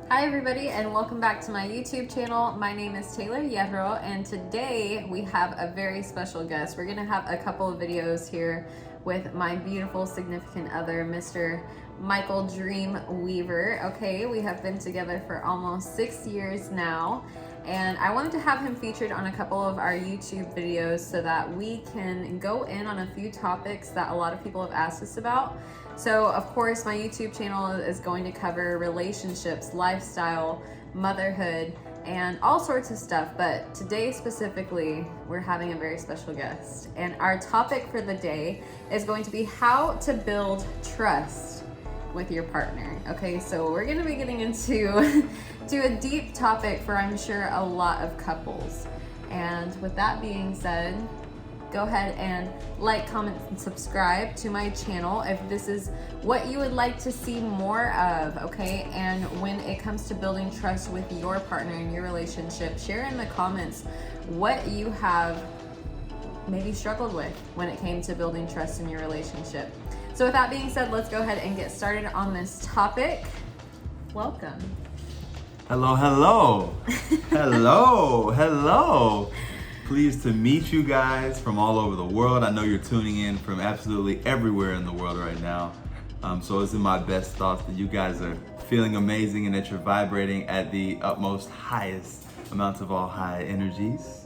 Hi everybody and welcome back to my YouTube channel. My name is Taylor Hierro and today we have a very special guest. We're going to have a couple of videos here with my beautiful significant other, Mr. Michael Dream Weaver. Okay, we have been together for almost 6 years now and I wanted to have him featured on a couple of our YouTube videos so that we can go in on a few topics that a lot of people have asked us about. So of course my YouTube channel is going to cover relationships, lifestyle, motherhood, and all sorts of stuff. But today specifically, we're having a very special guest. And our topic for the day is going to be how to build trust with your partner. Okay, so we're gonna be getting into to a deep topic for, I'm sure, a lot of couples. And with that being said, go ahead and like, comment, and subscribe to my channel if this is what you would like to see more of, okay? And when it comes to building trust with your partner in your relationship, share in the comments what you have maybe struggled with when it came to building trust in your relationship. So with that being said, let's go ahead and get started on this topic. Welcome. Hello, hello. hello. Pleased to meet you guys from all over the world. I know you're tuning in from absolutely everywhere in the world right now. So it's in my best thoughts that you guys are feeling amazing and that you're vibrating at the utmost highest amounts of all high energies.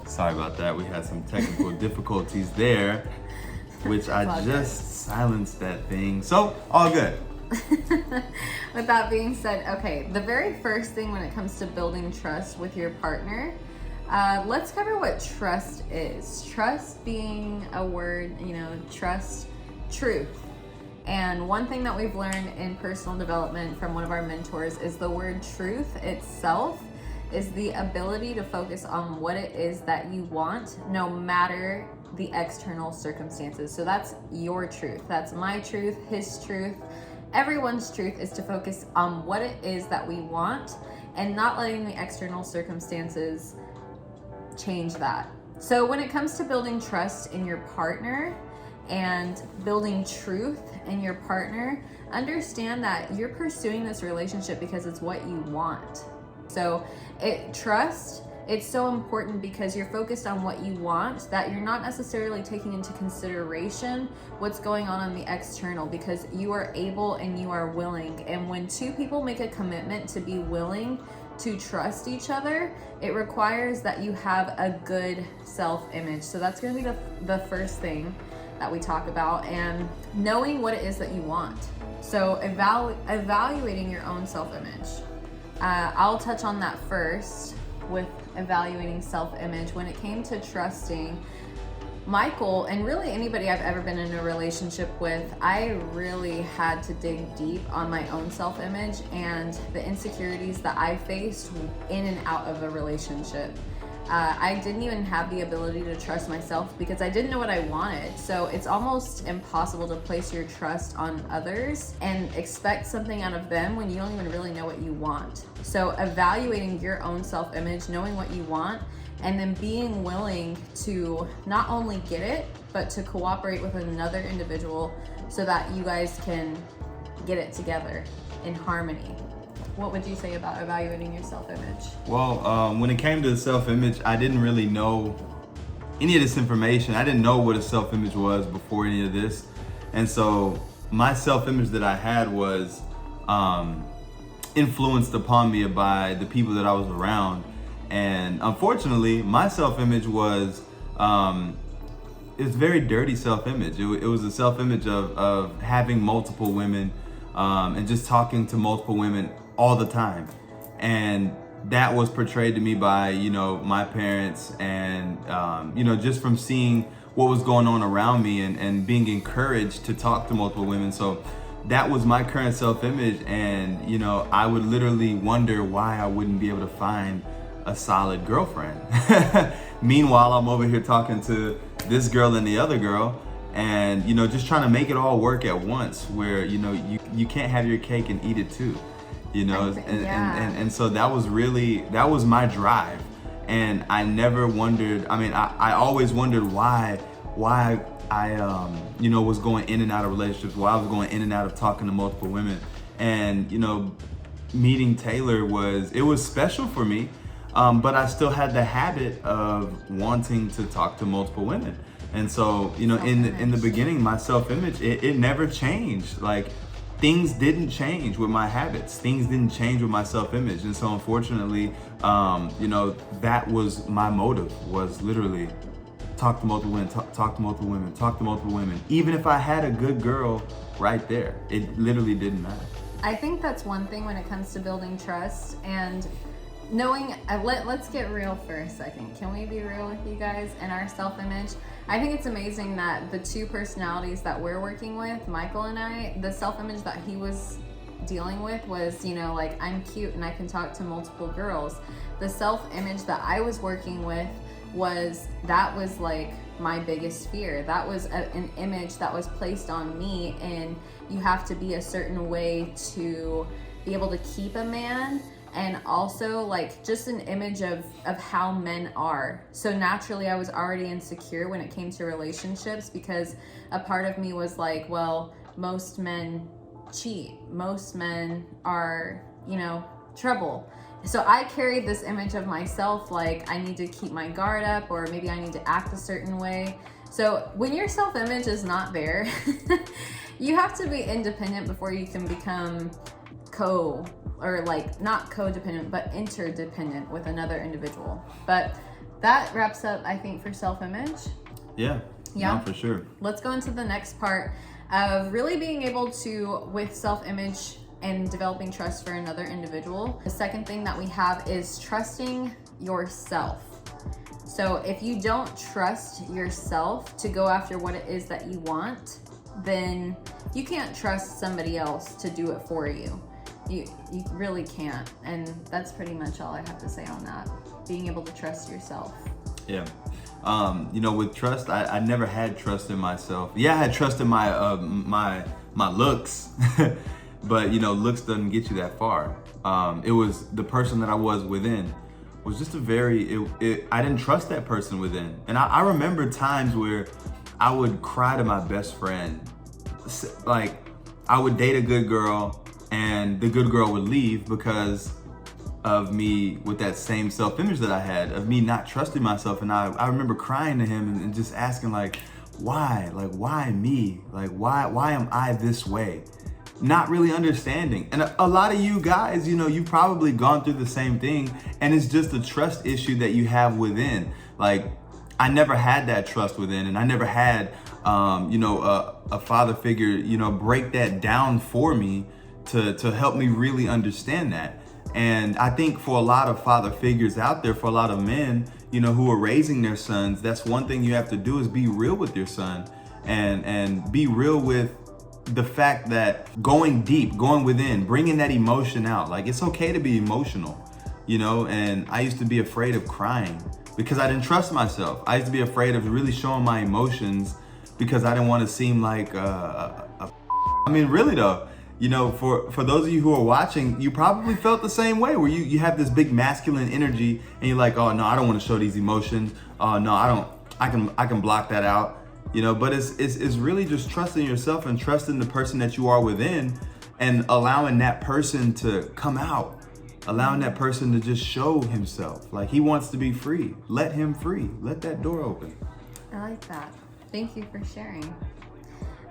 Sorry about that. We had some technical difficulties there, which I just silenced that thing. So all good. With that being said, okay, the very first thing when it comes to building trust with your partner, let's cover what trust is. Trust being a word, trust, truth. And one thing that we've learned in personal development from one of our mentors is the word truth itself is the ability to focus on what it is that you want, no matter the external circumstances. So that's your truth. That's my truth, his truth. Everyone's truth is to focus on what it is that we want and not letting the external circumstances change that. So when it comes to building trust in your partner and building truth in your partner, understand that you're pursuing this relationship because it's what you want. So trust, it's so important because you're focused on what you want, that you're not necessarily taking into consideration what's going on the external, because you are able and you are willing. And when two people make a commitment to be willing to trust each other, it requires that you have a good self-image. So that's going to be the first thing that we talk about, and knowing what it is that you want. So evaluating your own self-image. I'll touch on that first with evaluating self-image. When it came to trusting Michael, and really anybody I've ever been in a relationship with, I really had to dig deep on my own self-image and the insecurities that I faced in and out of a relationship. I didn't even have the ability to trust myself because I didn't know what I wanted. So it's almost impossible to place your trust on others and expect something out of them when you don't even really know what you want. So evaluating your own self-image, knowing what you want, and then being willing to not only get it, but to cooperate with another individual so that you guys can get it together in harmony. What would you say about evaluating your self-image? Well, when it came to self-image, I didn't really know any of this information. I didn't know what a self-image was before any of this. And so my self-image that I had was influenced upon me by the people that I was around. And unfortunately, my self-image was, it's very dirty self-image. It was a self-image of having multiple women and just talking to multiple women all the time. And that was portrayed to me by, my parents and, just from seeing what was going on around me and being encouraged to talk to multiple women. So that was my current self-image. And, I would literally wonder why I wouldn't be able to find a solid girlfriend. Meanwhile, I'm over here talking to this girl and the other girl and, just trying to make it all work at once where, you can't have your cake and eat it too. And so that was my drive. And I never wondered, I always wondered why was going in and out of relationships, while I was going in and out of talking to multiple women. And, meeting Taylor was special for me. But I still had the habit of wanting to talk to multiple women. And so, in the beginning, my self-image, it never changed. Like, things didn't change with my habits. Things didn't change with my self-image. And so unfortunately, that was my motive, was literally talk to multiple women, talk to multiple women, talk to multiple women. Even if I had a good girl right there, it literally didn't matter. I think that's one thing when it comes to building trust and knowing, let's get real for a second. Can we be real with you guys and our self-image? I think it's amazing that the two personalities that we're working with, Michael and I, the self-image that he was dealing with was, like, I'm cute and I can talk to multiple girls. The self-image that I was working with was like my biggest fear. That was an image that was placed on me, and you have to be a certain way to be able to keep a man. And also, like, just an image of how men are. So naturally, I was already insecure when it came to relationships, because a part of me was like, well, most men cheat. Most men are, trouble. So I carried this image of myself, like, I need to keep my guard up, or maybe I need to act a certain way. So when your self-image is not there, you have to be independent before you can become not codependent, but interdependent with another individual. But that wraps up, I think, for self-image. Yeah, no, for sure. Let's go into the next part of really being able to, with self-image and developing trust for another individual. The second thing that we have is trusting yourself. So if you don't trust yourself to go after what it is that you want, then you can't trust somebody else to do it for you. You really can't. And that's pretty much all I have to say on that. Being able to trust yourself. Yeah. With trust, I never had trust in myself. Yeah, I had trust in my looks, but looks doesn't get you that far. It was the person that I was within was just I didn't trust that person within. And I remember times where I would cry to my best friend. Like, I would date a good girl, and the good girl would leave because of me with that same self-image that I had, of me not trusting myself. And I remember crying to him and just asking, like, why? Like, why me? Like, why am I this way? Not really understanding. And a lot of you guys, you've probably gone through the same thing, and it's just a trust issue that you have within. Like, I never had that trust within, and I never had, a father figure, break that down for me to help me really understand that. And I think for a lot of father figures out there, for a lot of men, who are raising their sons, that's one thing you have to do, is be real with your son, and be real with the fact that going deep, going within, bringing that emotion out. Like, it's okay to be emotional, and I used to be afraid of crying because I didn't trust myself. I used to be afraid of really showing my emotions because I didn't want to seem like I mean, really though, for those of you who are watching, you probably felt the same way, where you have this big masculine energy and you're like, oh no, I don't want to show these emotions. Oh no, I can block that out. But it's really just trusting yourself and trusting the person that you are within, and allowing that person to come out, allowing that person to just show himself. Like, he wants to be free. Let him free. Let that door open. I like that. Thank you for sharing.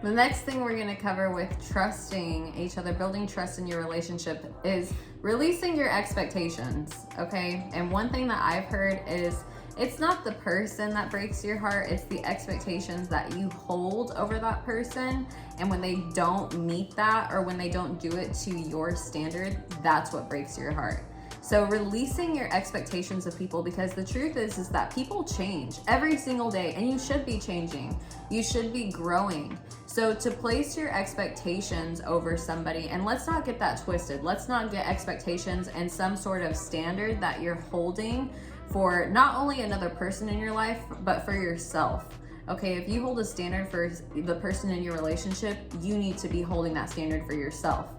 The next thing we're going to cover with trusting each other, building trust in your relationship, is releasing your expectations, okay? And one thing that I've heard is, it's not the person that breaks your heart, it's the expectations that you hold over that person. And when they don't meet that, or when they don't do it to your standard, that's what breaks your heart. So releasing your expectations of people, because the truth is that people change every single day, and you should be changing. You should be growing. So to place your expectations over somebody, and let's not get that twisted. Let's not get expectations and some sort of standard that you're holding for not only another person in your life, but for yourself. Okay, if you hold a standard for the person in your relationship, you need to be holding that standard for yourself.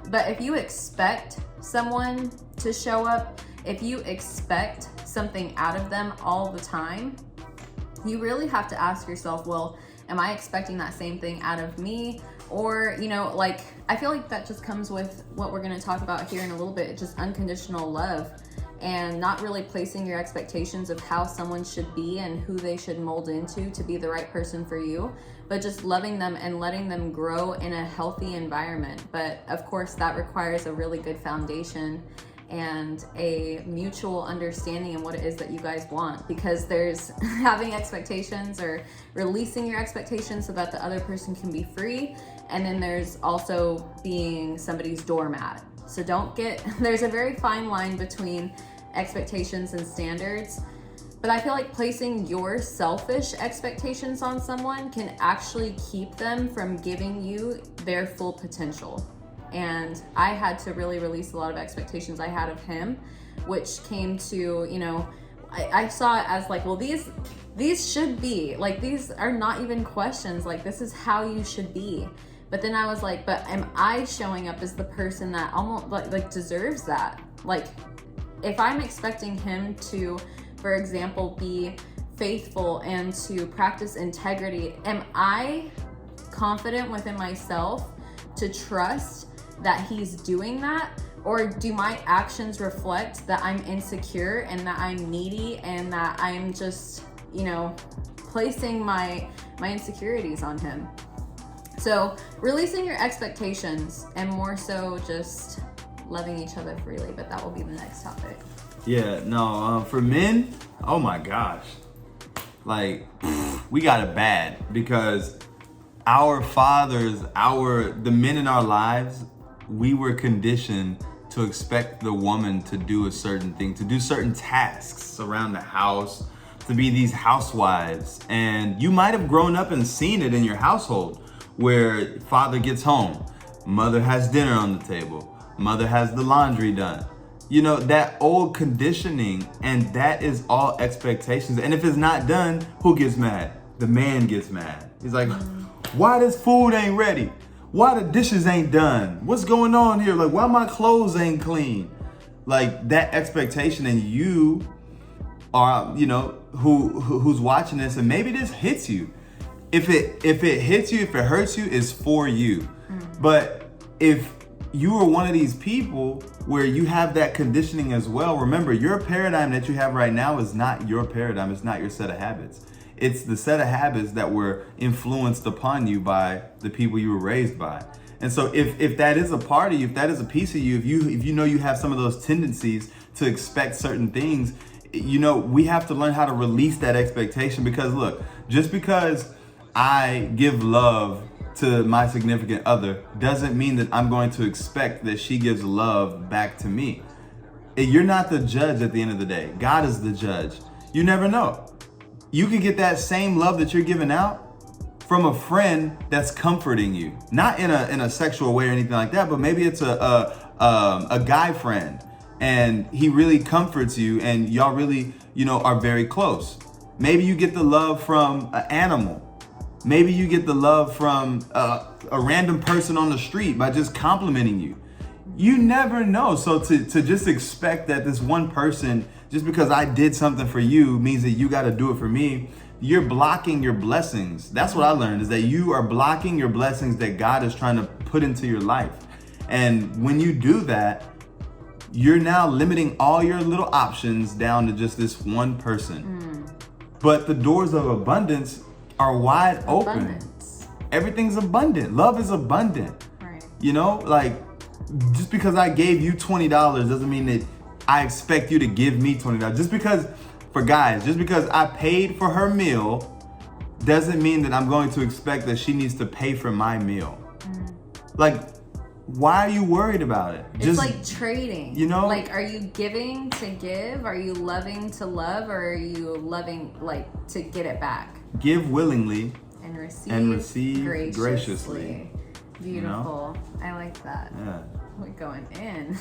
But if you expect someone to show up, if you expect something out of them all the time, you really have to ask yourself, well, am I expecting that same thing out of me? Or, you know, like, I feel like that just comes with what we're going to talk about here in a little bit, just unconditional love, and not really placing your expectations of how someone should be and who they should mold into to be the right person for you, but just loving them and letting them grow in a healthy environment. But of course, that requires a really good foundation and a mutual understanding in what it is that you guys want, because there's having expectations or releasing your expectations so that the other person can be free, and then there's also being somebody's doormat. So there's a very fine line between expectations and standards, but I feel like placing your selfish expectations on someone can actually keep them from giving you their full potential. And I had to really release a lot of expectations I had of him, which came to, you know, I saw it as like, well, these should be, like, these are not even questions, like, this is how you should be. But then I was like, but am I showing up as the person that almost like deserves that? Like, if I'm expecting him to, for example, be faithful and to practice integrity, am I confident within myself to trust that he's doing that? Or do my actions reflect that I'm insecure and that I'm needy and that I'm just, you know, placing my insecurities on him? So releasing your expectations and more so just loving each other freely, but that will be the next topic. Yeah, no, for men, oh my gosh, like, we got it bad, because our fathers, the men in our lives, we were conditioned to expect the woman to do a certain thing, to do certain tasks around the house, to be these housewives. And you might have grown up and seen it in your household, where father gets home, mother has dinner on the table, mother has the laundry done. You know, that old conditioning, and that is all expectations. And if it's not done, who gets mad? The man gets mad. He's like, why this food ain't ready? Why the dishes ain't done? What's going on here? Like, why my clothes ain't clean? Like, that expectation, and you are, you know, who's watching this, and maybe this hits you. If it hits you, if it hurts you, it's for you. But if you are one of these people where you have that conditioning as well, remember, your paradigm that you have right now is not your paradigm. It's not your set of habits. It's the set of habits that were influenced upon you by the people you were raised by. And so if that is a part of you, if that is a piece of you, if you know you have some of those tendencies to expect certain things, you know, we have to learn how to release that expectation. Because look, just because I give love to my significant other doesn't mean that I'm going to expect that she gives love back to me. You're not the judge at the end of the day. God is the judge. You never know. You could get that same love that you're giving out from a friend that's comforting you, not in a sexual way or anything like that, but maybe it's a guy friend, and he really comforts you, and y'all really, you know, are very close. Maybe you get the love from an animal. Maybe you get the love from a random person on the street by just complimenting you. You never know. So to just expect that this one person, just because I did something for you, means that you got to do it for me, you're blocking your blessings. That's what I learned, is that you are blocking your blessings that God is trying to put into your life. And when you do that, you're now limiting all your little options down to just this one person. But the doors of abundance are wide open. Everything's abundant. Love is abundant. Right. You know, like, just because I gave you $20 doesn't mean that I expect you to give me $20. Just because, for guys, just because I paid for her meal doesn't mean that I'm going to expect that she needs to pay for my meal. Like, why are you worried about it? It's like trading. You know? Like, are you giving to give? Are you loving to love? Or are you loving, like, to get it back? Give willingly and receive graciously. Beautiful. You know? I like that. Yeah. We're going in.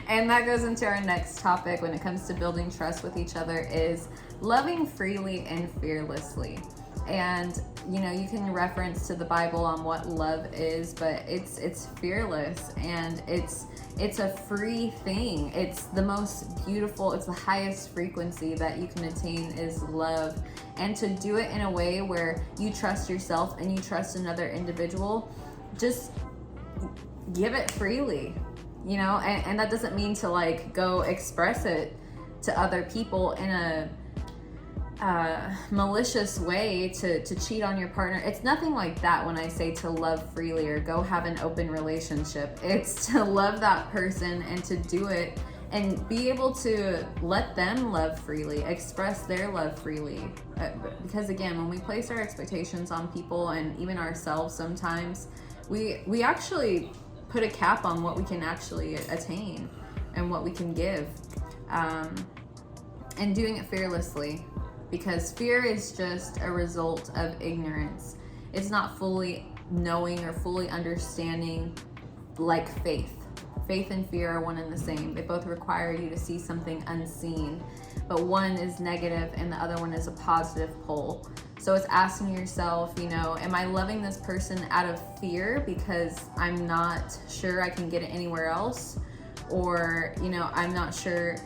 And that goes into our next topic when it comes to building trust with each other, is loving freely and fearlessly. And you know, you can reference to the Bible on what love is, but it's fearless, and it's a free thing. It's the most beautiful, it's the highest frequency that you can attain is love. And to do it in a way where you trust yourself and you trust another individual, just give it freely, you know. And that doesn't mean to like go express it to other people in a malicious way to cheat on your partner. It's nothing like that when I say to love freely or go have an open relationship. It's to love that person and to do it and be able to let them love freely, express their love freely. Because again, when we place our expectations on people and even ourselves, sometimes we actually put a cap on what we can actually attain and what we can give, and doing it fearlessly. Because fear is just a result of ignorance. It's not fully knowing or fully understanding like faith. Faith and fear are one and the same. They both require you to see something unseen, but one is negative and the other one is a positive pole. So it's asking yourself, you know, am I loving this person out of fear because I'm not sure I can get it anywhere else? Or, you know, I'm not sure,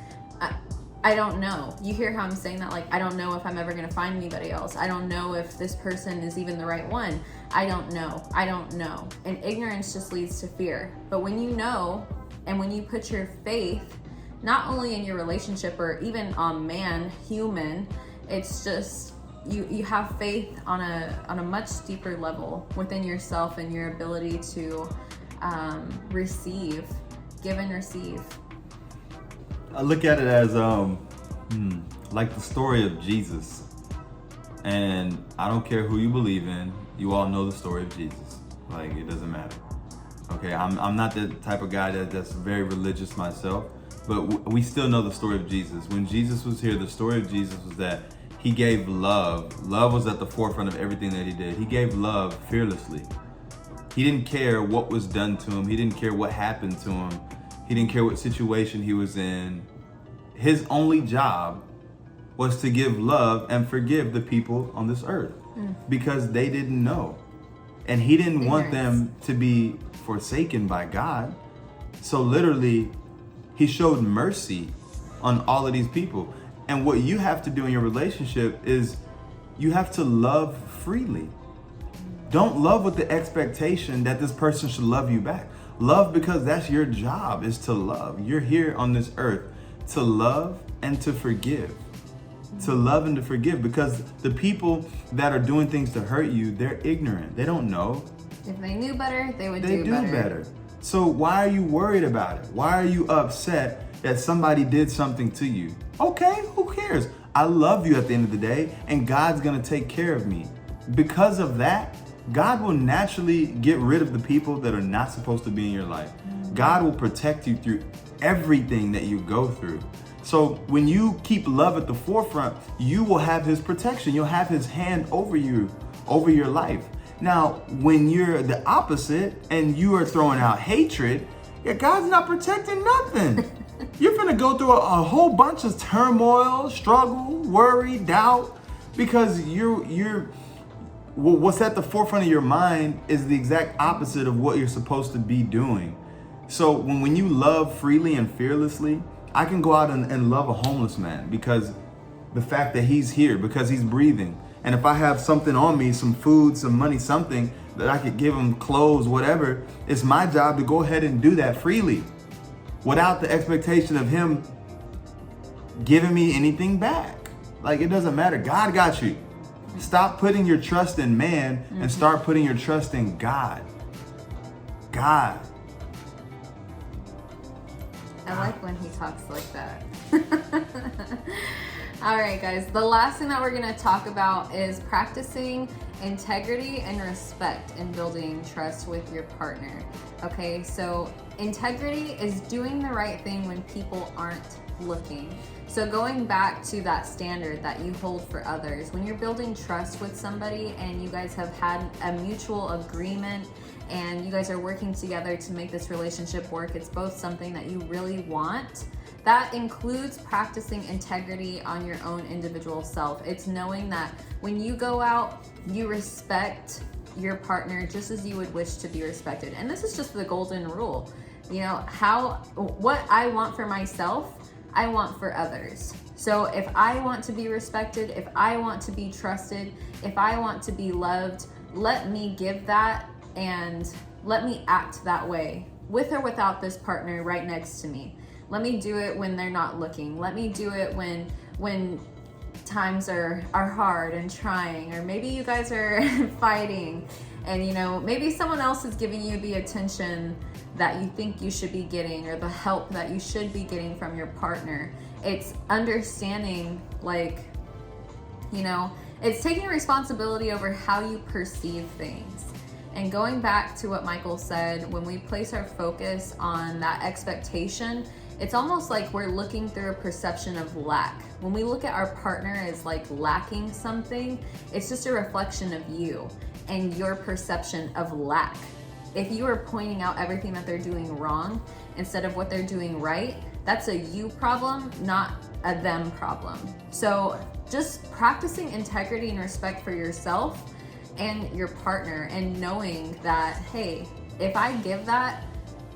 I don't know. You hear how I'm saying that? Like, I don't know if I'm ever gonna find anybody else. I don't know if this person is even the right one. I don't know. I don't know. And ignorance just leads to fear. But when you know, and when you put your faith, not only in your relationship or even on man, human, it's just, you have faith on a much deeper level within yourself and your ability to receive, give and receive. I look at it as like the story of Jesus. And I don't care who you believe in, you all know the story of Jesus. Like, it doesn't matter. Okay, I'm not the type of guy that's very religious myself, but we still know the story of Jesus. When Jesus was here, the story of Jesus was that he gave love. Love was at the forefront of everything that he did. He gave love fearlessly. He didn't care what was done to him. He didn't care what happened to him. He didn't care what situation he was in. His only job was to give love and forgive the people on this earth because they didn't know. And he didn't want them to be forsaken by God. So literally, he showed mercy on all of these people. And what you have to do in your relationship is you have to love freely. Don't love with the expectation that this person should love you back. Love because that's your job, is to love. You're here on this earth to love and to forgive. To love and to forgive, because the people that are doing things to hurt you, they're ignorant. They don't know. If they knew better, they would do better. So why are you worried about it? Why are you upset that somebody did something to you? Okay, who cares? I love you at the end of the day, and God's gonna take care of me. Because of that, God will naturally get rid of the people that are not supposed to be in your life. God will protect you through everything that you go through. So when you keep love at the forefront, you will have his protection. You'll have his hand over you, over your life. Now, when you're the opposite and you are throwing out hatred, yeah, God's not protecting nothing. You're gonna go through a whole bunch of turmoil, struggle, worry, doubt, because you're what's at the forefront of your mind is the exact opposite of what you're supposed to be doing. So when you love freely and fearlessly, I can go out and love a homeless man because the fact that he's here, because he's breathing. And if I have something on me, some food, some money, something that I could give him, clothes, whatever, it's my job to go ahead and do that freely without the expectation of him giving me anything back. Like, it doesn't matter. God got you. Stop putting your trust in man and start putting your trust in God. God. I like when he talks like that. All right, guys. The last thing that we're going to talk about is practicing integrity and respect in building trust with your partner. Okay, so integrity is doing the right thing when people aren't looking. So going back to that standard that you hold for others, when you're building trust with somebody and you guys have had a mutual agreement and you guys are working together to make this relationship work, it's both something that you really want, that includes practicing integrity on your own individual self. It's knowing that when you go out, you respect your partner just as you would wish to be respected. And this is just the golden rule. You know, what I want for myself, I want for others. So if I want to be respected, if I want to be trusted, if I want to be loved, let me give that and let me act that way with or without this partner right next to me. Let me do it when they're not looking. Let me do it when times are hard and trying, or maybe you guys are fighting and, you know, maybe someone else is giving you the attention that you think you should be getting, or the help that you should be getting from your partner. It's understanding, like, you know, it's taking responsibility over how you perceive things. And going back to what Michael said, when we place our focus on that expectation, it's almost like we're looking through a perception of lack. When we look at our partner as like lacking something, it's just a reflection of you and your perception of lack. If you are pointing out everything that they're doing wrong instead of what they're doing right, that's a you problem, not a them problem. So just practicing integrity and respect for yourself and your partner, and knowing that, hey, if I give that,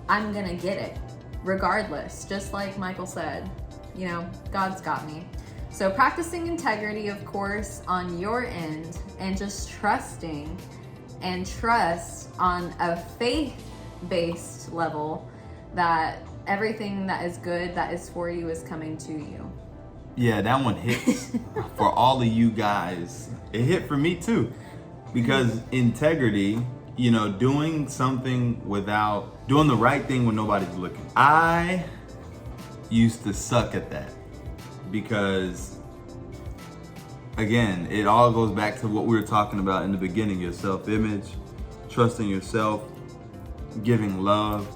I'm gonna get it regardless. Just like Michael said, you know, God's got me. So practicing integrity, of course, on your end, and just trusting and trust on a faith-based level that everything that is good, that is for you, is coming to you. Yeah, that one hits for all of you guys. It hit for me too. Because integrity, you know, doing the right thing when nobody's looking. I used to suck at that because, again, it all goes back to what we were talking about in the beginning: your self-image, trusting yourself, giving love.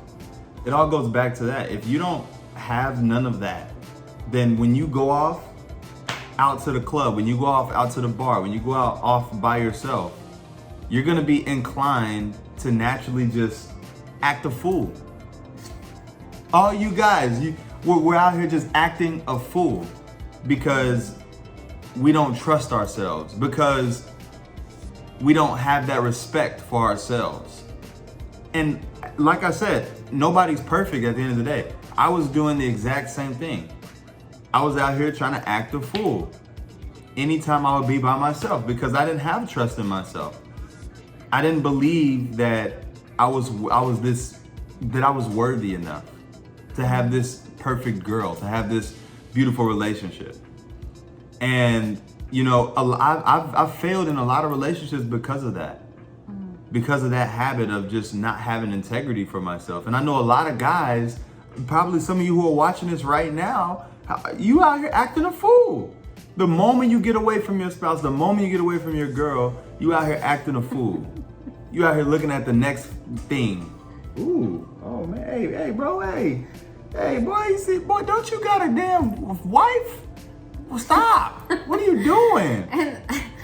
It all goes back to that. If you don't have none of that, then when you go off out to the club, when you go off out to the bar, when you go out off by yourself, you're gonna be inclined to naturally just act a fool. All you guys, we're out here just acting a fool because we don't trust ourselves, because we don't have that respect for ourselves. And like I said, nobody's perfect at the end of the day. I was doing the exact same thing. I was out here trying to act a fool anytime I would be by myself because I didn't have trust in myself. I didn't believe that I was worthy enough to have this perfect girl, to have this beautiful relationship. And you know, I've failed in a lot of relationships because of that. Because of that habit of just not having integrity for myself. And I know a lot of guys, probably some of you who are watching this right now, you out here acting a fool. The moment you get away from your spouse, the moment you get away from your girl, you out here acting a fool. You out here looking at the next thing. Ooh, oh man, hey bro, hey boy, you see, boy, don't you got a damn wife? Well, stop. What are you doing?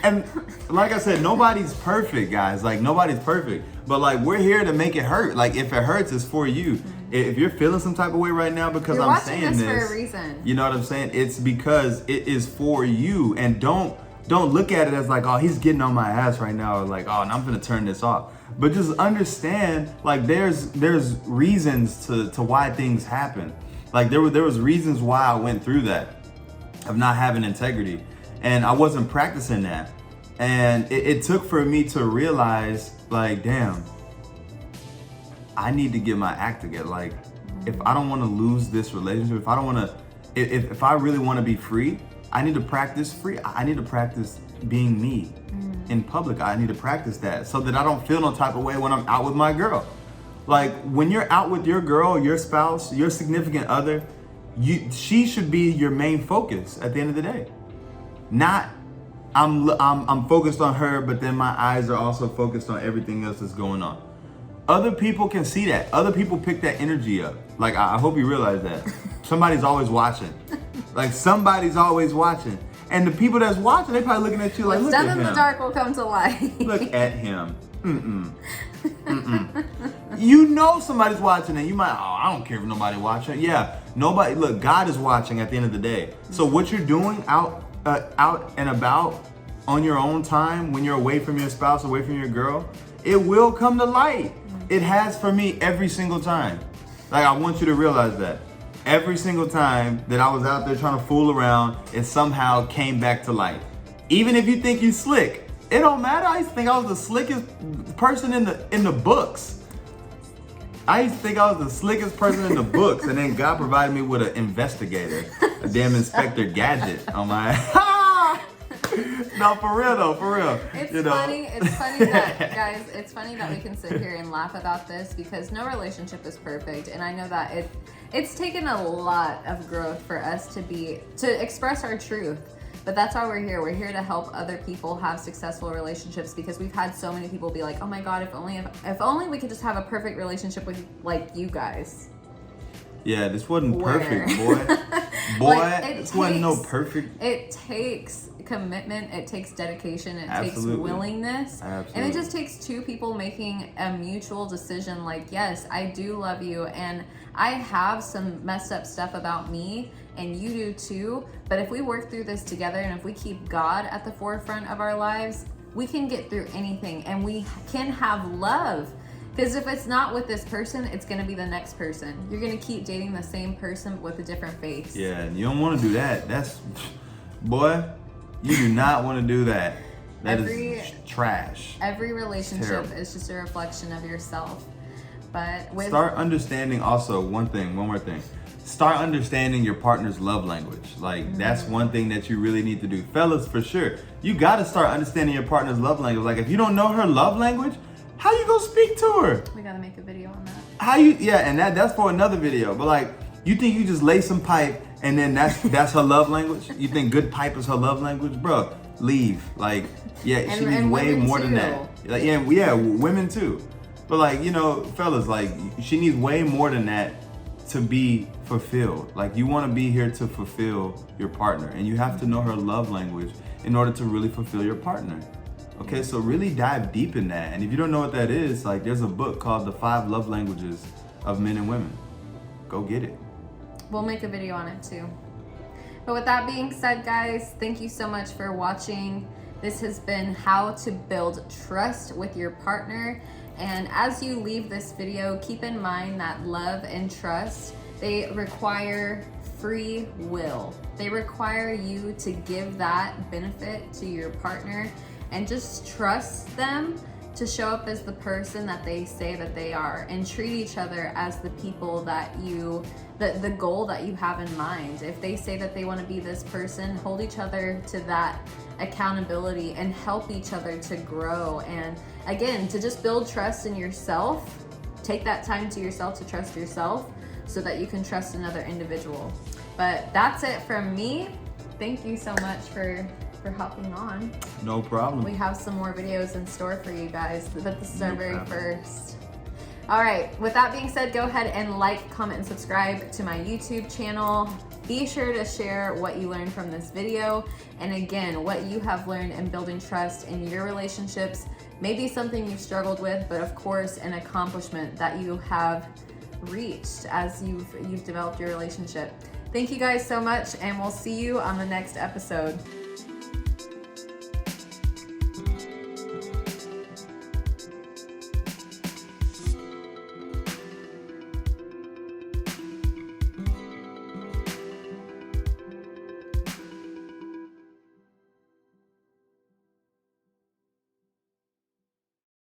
And like I said, nobody's perfect, guys. Like, nobody's perfect. But like, we're here to make it hurt. Like, if it hurts, it's for you. If you're feeling some type of way right now because I'm saying this for a reason. You know what I'm saying? It's because it is for you. And don't look at it as like, oh, he's getting on my ass right now, or like, oh, and I'm gonna turn this off. But just understand, like, there's reasons to why things happen. Like, there was reasons why I went through that, of not having integrity, and I wasn't practicing that. And it took for me to realize, like, damn, I need to get my act together. Like, if I don't want to lose this relationship, if I don't want to, if I really want to be free, I need to practice free. I need to practice being me in public. I need to practice that so that I don't feel no type of way when I'm out with my girl. Like, when you're out with your girl, your spouse, your significant other, she should be your main focus at the end of the day. Not I'm focused on her, but then my eyes are also focused on everything else that's going on. Other people can see that. Other people pick that energy up. Like, I hope you realize that. Somebody's always watching. Like, somebody's always watching. And the people that's watching, they probably looking at you like, look at him. Done in the dark will come to light. Look at him. You know somebody's watching and you might, oh, I don't care if nobody watching. Yeah, Nobody, look, God is watching at the end of the day. So what you're doing out and about on your own time, when you're away from your spouse, away from your girl, it will come to light. It has for me every single time. Like, I want you to realize that. Every single time that I was out there trying to fool around, it somehow came back to light. Even if you think you slick, it don't matter. I used to think I was the slickest person in the books. I used to think I was the slickest person in the books, and then God provided me with an investigator, a damn Inspector Gadget on my. No, for real though, for real. It's funny that, guys, it's funny that we can sit here and laugh about this because no relationship is perfect, and I know that it's taken a lot of growth for us to express our truth. But that's why we're here. We're here to help other people have successful relationships because we've had so many people be like, "Oh my God, if only we could just have a perfect relationship with like you guys." Yeah, this wasn't perfect, boy. Boy, like, this wasn't no perfect. It takes commitment. It takes dedication. It Absolutely. takes willingness. Absolutely. And it just takes two people making a mutual decision like, yes, I do love you and I have some messed up stuff about me and you do too. But if we work through this together and if we keep God at the forefront of our lives, we can get through anything and we can have love. Because if it's not with this person, it's going to be the next person. You're going to keep dating the same person with a different face. Yeah, and you don't want to do that. That's, boy, you do not want to do that. That is trash. Every relationship is just a reflection of yourself. But start understanding also one more thing. Start understanding your partner's love language. Like, that's one thing that you really need to do. Fellas, for sure. You got to start understanding your partner's love language. Like, if you don't know her love language, how you gonna speak to her? We gotta make a video on that. And that's for another video. But like, you think you just lay some pipe and then that's her love language? You think good pipe is her love language? Bro, leave. Like, yeah, she needs way more than that. Like, yeah, women too. But like, you know, fellas, like, she needs way more than that to be fulfilled. Like, you wanna be here to fulfill your partner, and you have to know her love language in order to really fulfill your partner. Okay, so really dive deep in that. And if you don't know what that is, like, there's a book called The 5 Love Languages of Men and Women. Go get it. We'll make a video on it too. But with that being said, guys, thank you so much for watching. This has been how to build trust with your partner. And as you leave this video, keep in mind that love and trust, they require free will. They require you to give that benefit to your partner and just trust them to show up as the person that they say that they are and treat each other as the people that the goal that you have in mind. If they say that they want to be this person, hold each other to that accountability and help each other to grow. And again, to just build trust in yourself, take that time to yourself to trust yourself so that you can trust another individual. But that's it from me. Thank you so much for hopping on. No problem. We have some more videos in store for you guys, but this is our very first. All right, with that being said, go ahead and like, comment, and subscribe to my YouTube channel. Be sure to share what you learned from this video. And again, what you have learned in building trust in your relationships, maybe something you've struggled with, but of course, an accomplishment that you have reached as you've developed your relationship. Thank you guys so much, and we'll see you on the next episode.